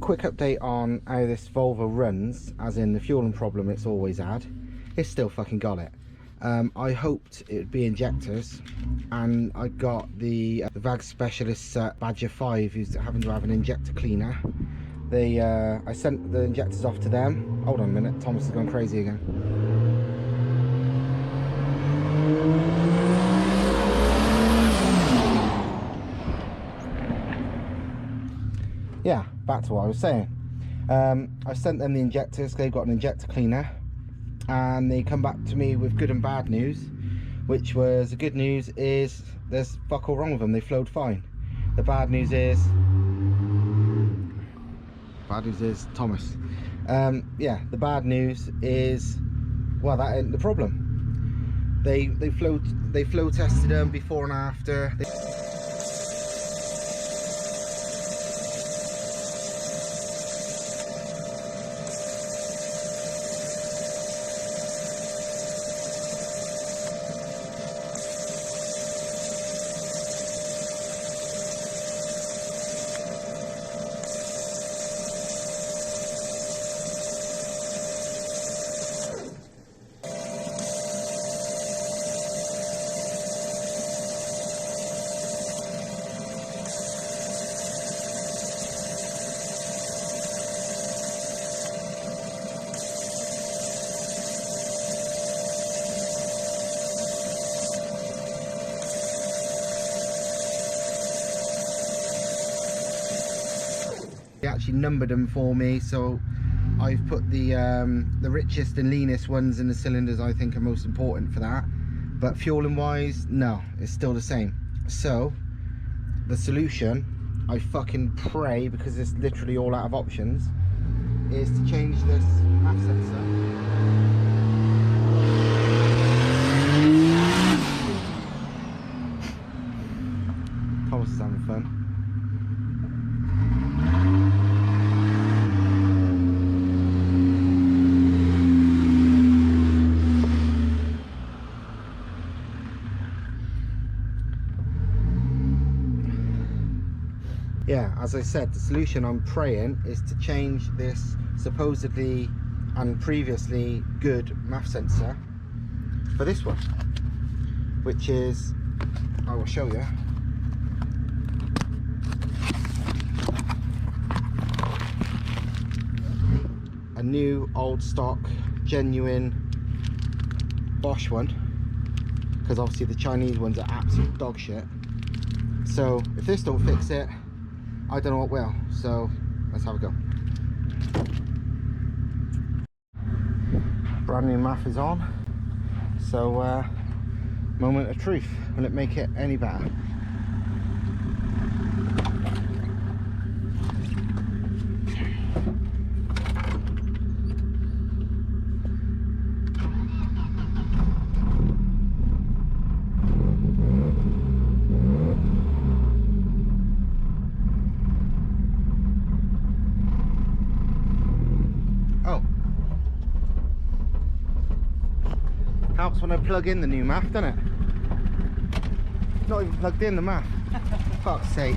quick update on how this Volvo runs, as in the fueling problem it's always had. It's still fucking got it. I hoped it would be injectors, and I got the VAG specialist Badger 5 who's having to have an injector cleaner. I sent the injectors off to them. Hold on a minute, Thomas has gone crazy again. Yeah, back to what I was saying. I sent them the injectors. They've got an injector cleaner, and they come back to me with good and bad news. Which was, the good news is there's fuck all wrong with them, they flowed fine. The bad news is Thomas. Yeah, the bad news is, well, that ain't the problem. They flow tested them before and after. They actually numbered them for me, so I've put the richest and leanest ones in the cylinders I think are most important for that. But fueling wise, no, it's still the same. So the solution, I fucking pray, because it's literally all out of options, is to change this MAF sensor. Thomas is having fun. Yeah, as I said, the solution I'm praying is to change this supposedly and previously good MAF sensor for this one, which is, I will show you. A new old stock genuine Bosch one, because obviously the Chinese ones are absolute dog shit. So if this don't fix it, I don't know what will. So let's have a go. Brand new MAF is on, so moment of truth. Will it make it any better? Helps when I plug in the new MAF, doesn't it? Not even plugged in the MAF. Fuck's sake.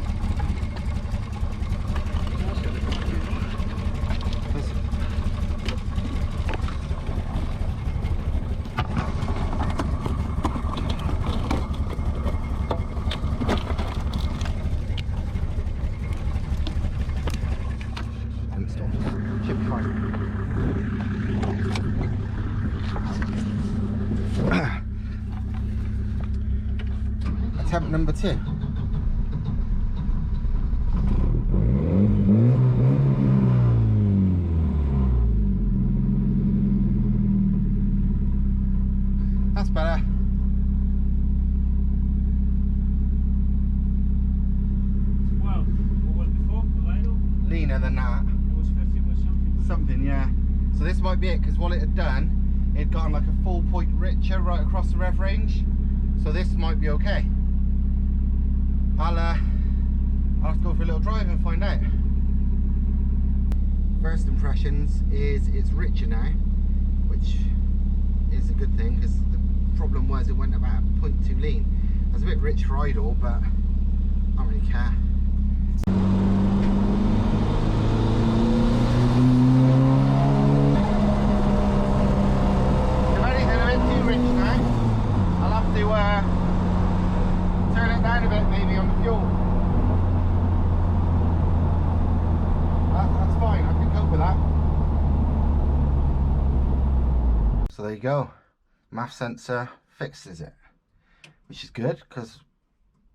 Should be fine. Attempt number 2. That's better. Well, what was before? The ladle? Leaner than that. It was 50 or something. Something, yeah. So this might be it, because what it had done, it had gotten like a 4-point richer right across the rev range. So this might be okay. I'll have to go for a little drive and find out. First impressions is it's richer now, which is a good thing, because the problem was it went about 0.2 lean. I was a bit rich for idle, but I don't really care. it down a bit maybe on the fuel. That's fine, I can cope with that. So there you go. MAF sensor fixes it, which is good because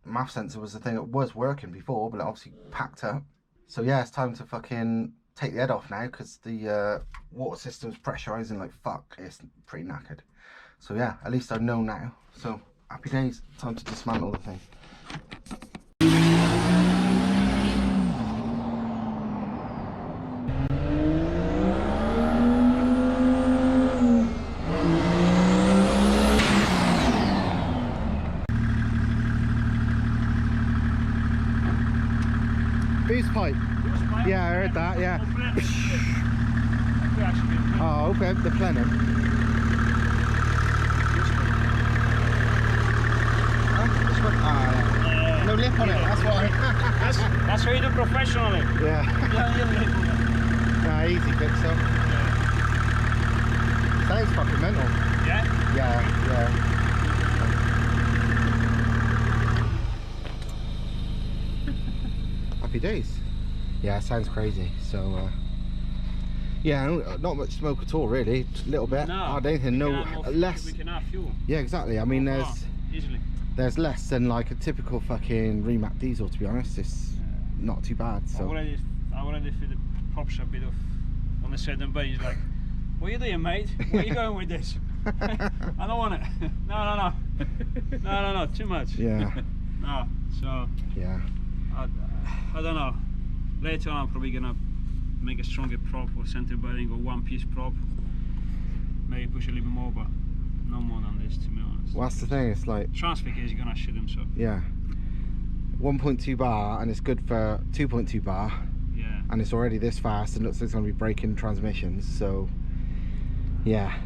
MAF sensor was the thing that was working before, but it obviously packed up. So yeah, it's time to fucking take the head off now because the water system's pressurizing like fuck. It's pretty knackered. So yeah, at least I know now. So happy days. Time to dismantle the thing. Boost pipe. Yeah, I heard that, yeah. Oh, okay, the plenum. This one? Yeah. No lip on it, that's why. That's how you do professionally. Yeah. Nah, easy fix though. Sounds fucking mental. Yeah? Yeah. Happy days. Yeah, sounds crazy. So yeah, not much smoke at all really. Just a little bit. No, Hardly anything. No, less. We can have fuel. Yeah, exactly. I mean, Easily. there's less than like a typical fucking remap diesel, to be honest. It's not too bad. So I already feel the props a bit of on a certain base. He's like, what are you doing, mate? Where are you going with this? I don't want it. No, too much. yeah. No, so Yeah. I don't know. Later on, I'm probably gonna make a stronger prop or center bearing or one-piece prop. Maybe push a little bit more, but no more than this, to be honest. Well, that's the thing. It's like Transfer case is gonna shit himself. yeah, 1.2 bar, and it's good for 2.2 bar. Yeah. And it's already this fast, and looks like it's gonna be breaking transmissions. So yeah.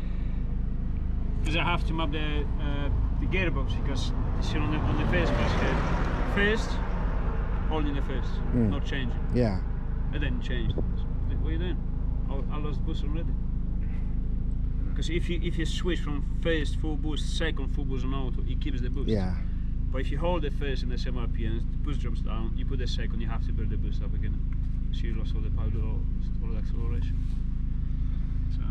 Because I have to map the gearbox because it's on the first basket. First, holding the first, not changing. Yeah. It didn't change. What are you doing? I lost boost already. Because if you switch from first full boost, second full boost on auto, it keeps the boost. Yeah. But if you hold the first in the same RPM, the boost drops down, you put the second, you have to build the boost up again. So you lost all the power, all the acceleration. So.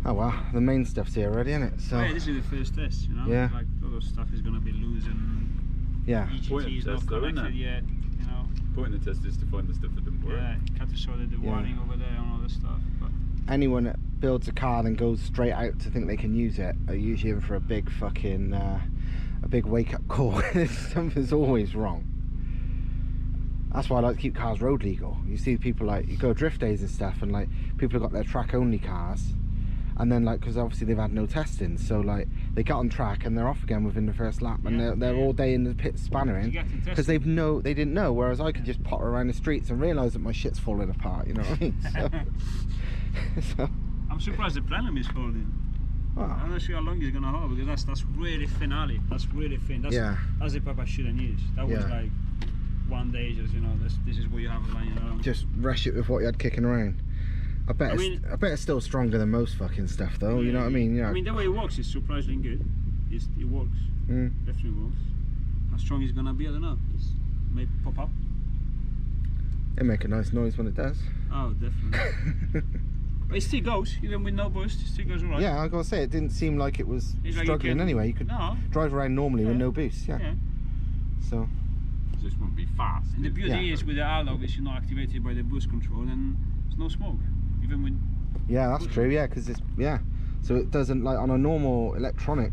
Oh wow, the main stuff's here already, isn't it? So Oh, yeah, this is the first test, you know. Yeah. Like a lot of stuff is gonna be loose and yeah. EGT is not Test though, isn't connected it? yet. You know. Point of the test is to find the stuff that didn't work. Yeah, cut to show the wiring over there and all this stuff. But Anyone that builds a car and goes straight out to think they can use it are usually in for a big fucking a big wake-up call. Something's always wrong. That's why I like to keep cars road legal. You see people like, you go drift days and stuff, and like people have got their track only cars, and then like, because obviously they've had no testing, so like they get on track and they're off again within the first lap, and they're all day in the pit spannering because they didn't know. Whereas I could just potter around the streets and realise that my shit's falling apart. You know what I mean? So I'm surprised the plenum is holding. well, I'm not sure how long it's gonna hold because that's really finale. That's really thin. That's the pipe I shouldn't use. That was like 1 day, just this is what you have lying around. just rush it with what you had kicking around. I bet it's still stronger than most fucking stuff though. You know what I mean? Yeah. I mean the way it works is surprisingly good. It works. Definitely works. How strong it's gonna be, I don't know. It may pop up. It make a nice noise when it does. Oh, definitely. But it still goes, even with no boost. It still goes alright. Yeah, I gotta say it didn't seem like it was It's like struggling anyway. You could drive around normally with no boost. Yeah. So This wouldn't be fast. And the beauty is with the alloy is not activated by the boost control, and there's no smoke. Even with yeah, that's true. Yeah, because it's so it doesn't, like on a normal electronic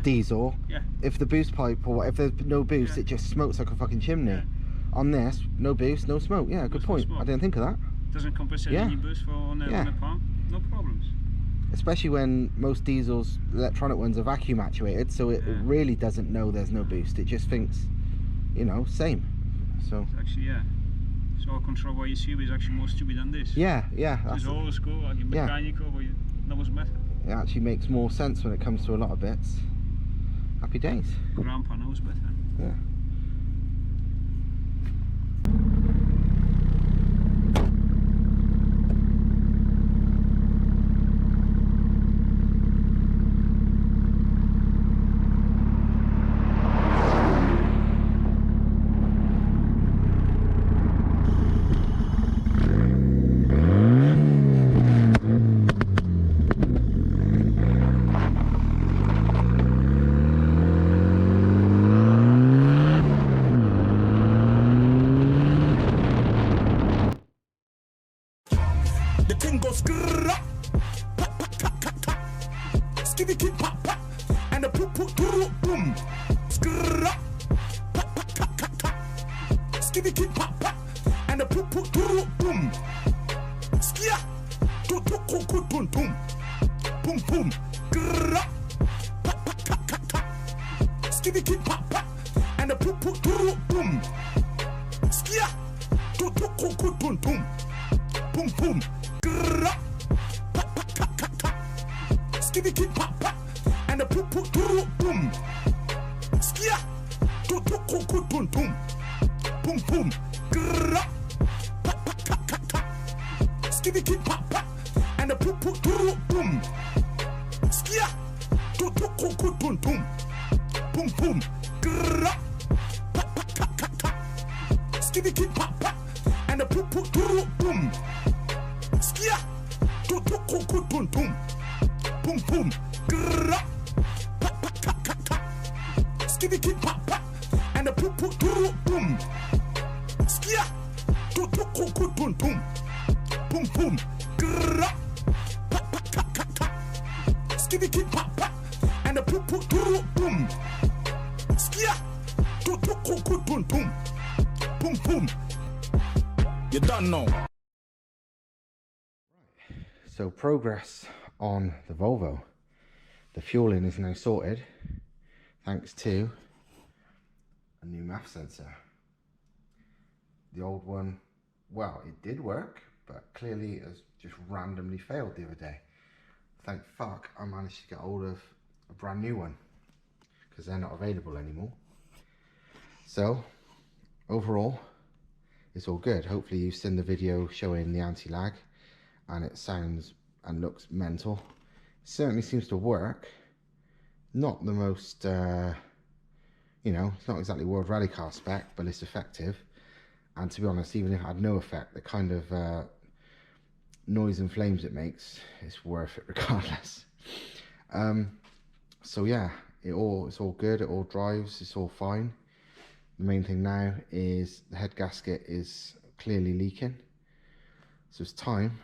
diesel. Yeah. If the boost pipe or if there's no boost, it just smokes like a fucking chimney. Yeah. On this, no boost, no smoke. Yeah, good point. I didn't think of that. Doesn't compensate any boost on the pump. No problems. Especially when most diesels, electronic ones, are vacuum actuated, so it really doesn't know there's no boost. It just thinks, same. So it's actually so control what you see is actually more stupid than this. yeah. It's old school, like mechanical, but that was better. It actually makes more sense when it comes to a lot of bits. Happy days. Grandpa knows better. Yeah. skitty kit pop pop, and the poop poop doo boom. Skia, do do cool cool boom boom, boom boom, grrrr, pop pop tap tap tap. Skitty kit pop pop, and the poop poop doo boom. Skia, do do cool cool boom boom, boom boom, grrrr, pop pop tap tap tap. Skitty kit pop pop, and the poop poop doo boom. Skia, do do cool cool boom boom, boom boom, grrrr, pop pop tap tap tap. Skitty kit pop pop, and the poop poop doo boom. Skia, do do cool cool boom boom, boom boom, grrrr, pop pop tap tap tap. Skitty kit pop pop, and the poop poop doo boom. Skia, do do cool cool boom boom, boom boom, grrrr, pop pop tap tap tap. Skitty kit pop pop, and the poop poop doo boom. Skia, do do cool cool boom boom, boom boom, grrrr, pop pop tap tap tap. Skitty kit pop pop, and the poop poop doo boom. Skia, do do cool cool boom boom, boom boom. You done know. So progress on the Volvo. The fueling is now sorted thanks to a new MAF sensor. The old one, well, it did work, but clearly it has just randomly failed the other day. Thank fuck I managed to get hold of a brand new one because they're not available anymore. So overall it's all good. Hopefully you've seen the video showing the anti-lag and it sounds and looks mental. It certainly seems to work. Not the most you know, it's not exactly World Rally Car spec, but it's effective. And to be honest, even if it had no effect, the kind of noise and flames it makes, it's worth it regardless. So yeah, it's all good, it all drives, it's all fine. The main thing now is the head gasket is clearly leaking. So it's time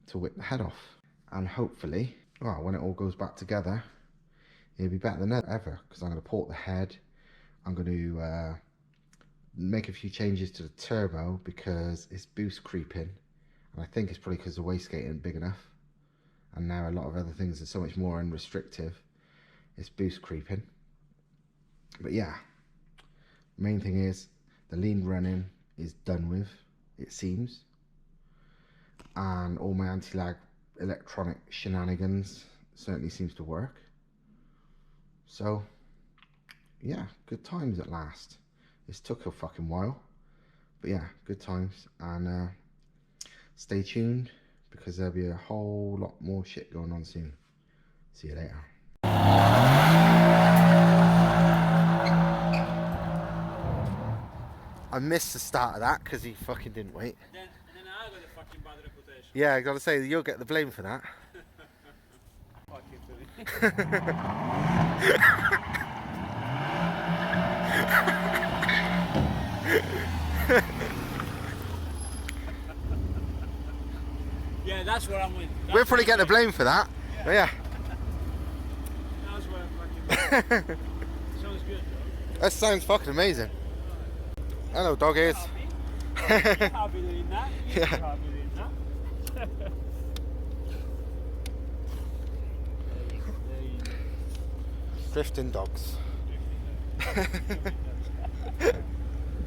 to whip the head off. And hopefully, well, when it all goes back together, it'll be better than ever, because I'm going to port the head. I'm going to make a few changes to the turbo because it's boost creeping, and I think it's probably because the wastegate isn't big enough, and now a lot of other things are so much more unrestrictive. It's boost creeping. But yeah, main thing is the lean running is done with, it seems, and all my anti-lag electronic shenanigans certainly seems to work. So yeah, good times at last. This took a fucking while, but yeah, good times. And stay tuned because there'll be a whole lot more shit going on soon. See you later. I missed the start of that because he fucking didn't wait. And then I got a fucking bad reputation. Yeah, I gotta say, you'll get the blame for that. Fucking silly. Yeah, that's where I'm with. We'll probably get the blame for that. Yeah. But yeah. That's where I'm fucking. Sounds good, though. That sounds fucking amazing. Hello, doggies. Happy doing that. Yeah. Happy doing that. Drifting dogs. Drifting dogs.